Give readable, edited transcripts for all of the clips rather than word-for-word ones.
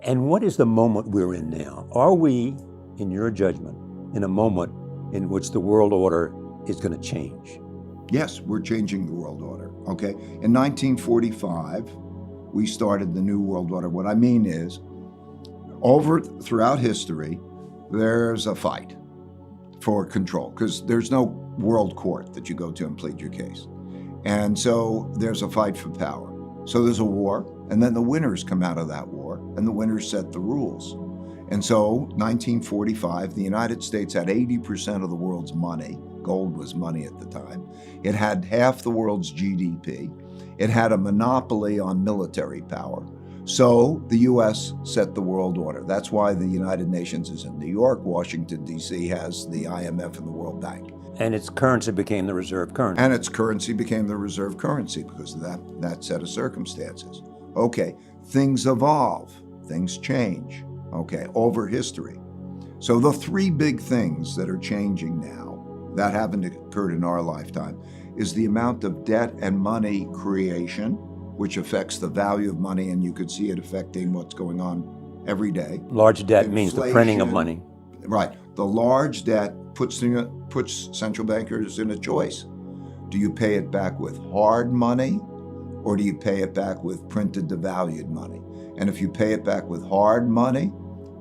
And what is the moment we're in now? Are we, in your judgment, in a moment in which the world order is going to change? Yes, we're changing the world order, okay? In 1945, we started the New World Order. What I mean is, throughout history, there's a fight for control, because there's no world court that you go to and plead your case. And so there's a fight for power. So there's a war, and then the winners come out of that war, and the winners set the rules. And so 1945, the United States had 80% of the world's money. Gold was money at the time. It had half the world's GDP. It had a monopoly on military power. So the U.S. set the world order. That's why the United Nations is in New York. Washington, D.C. has the IMF and the World Bank. And its currency became the reserve currency. And its currency became the reserve currency because of that set of circumstances. Okay, things evolve, things change, okay, over history. So the three big things that are changing now that haven't occurred in our lifetime is the amount of debt and money creation, which affects the value of money, and you could see it affecting what's going on every day. Large debt means the printing of money. Right. The large debt puts central bankers in a choice. Do you pay it back with hard money, or do you pay it back with printed devalued money? And if you pay it back with hard money,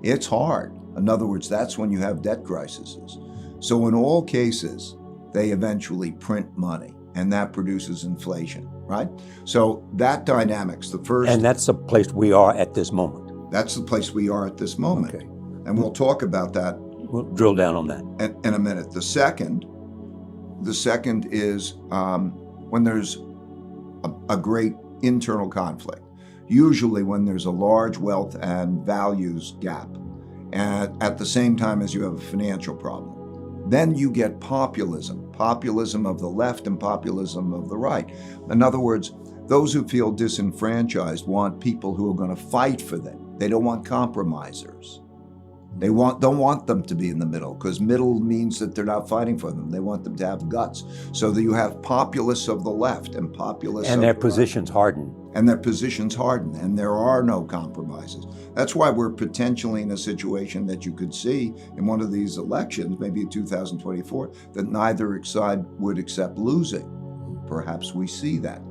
it's hard. In other words, that's when you have debt crises. So in all cases, they eventually print money, and that produces inflation, right? So that dynamics, the first... And that's the place we are at this moment. That's the place we are at this moment. Okay. And we'll talk about that. We'll drill down on that in a minute. The second is when there's a great internal conflict, usually when there's a large wealth and values gap, and at the same time as you have a financial problem. Then you get populism of the left and populism of the right. In other words, those who feel disenfranchised want people who are going to fight for them. They don't want compromisers. They don't want them to be in the middle, because middle means that they're not fighting for them. They want them to have guts. So that you have populists of the left and populists and their positions harden. And their positions harden, and there are no compromises. That's why we're potentially in a situation that you could see in one of these elections, maybe in 2024, that neither side would accept losing. Perhaps we see that.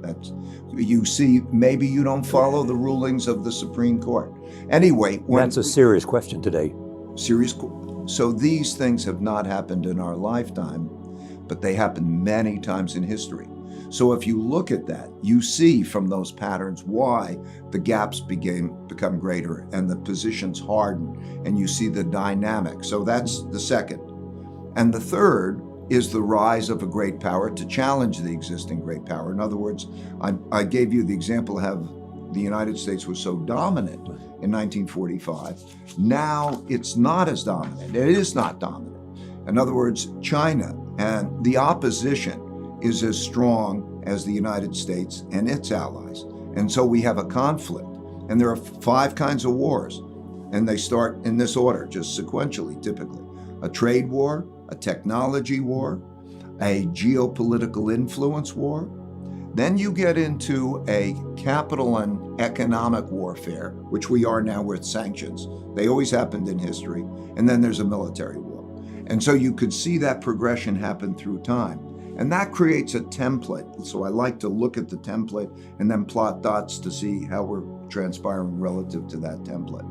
Maybe you don't follow the rulings of the Supreme Court. Anyway, that's a serious question today. So these things have not happened in our lifetime, but they happened many times in history. So if you look at that, you see from those patterns why the gaps become greater and the positions harden, and you see the dynamic. So that's the second. And the third is the rise of a great power to challenge the existing great power. In other words, I gave you the example of how the United States was so dominant in 1945. Now it's not as dominant. It is not dominant. In other words, China and the opposition is as strong as the United States and its allies. And so we have a conflict. And there are 5 kinds of wars. And they start in this order, just sequentially, typically. A trade war, a technology war, a geopolitical influence war. Then you get into a capital and economic warfare, which we are now with sanctions. They always happened in history. And then there's a military war. And so you could see that progression happen through time. And that creates a template. So I like to look at the template and then plot dots to see how we're transpiring relative to that template.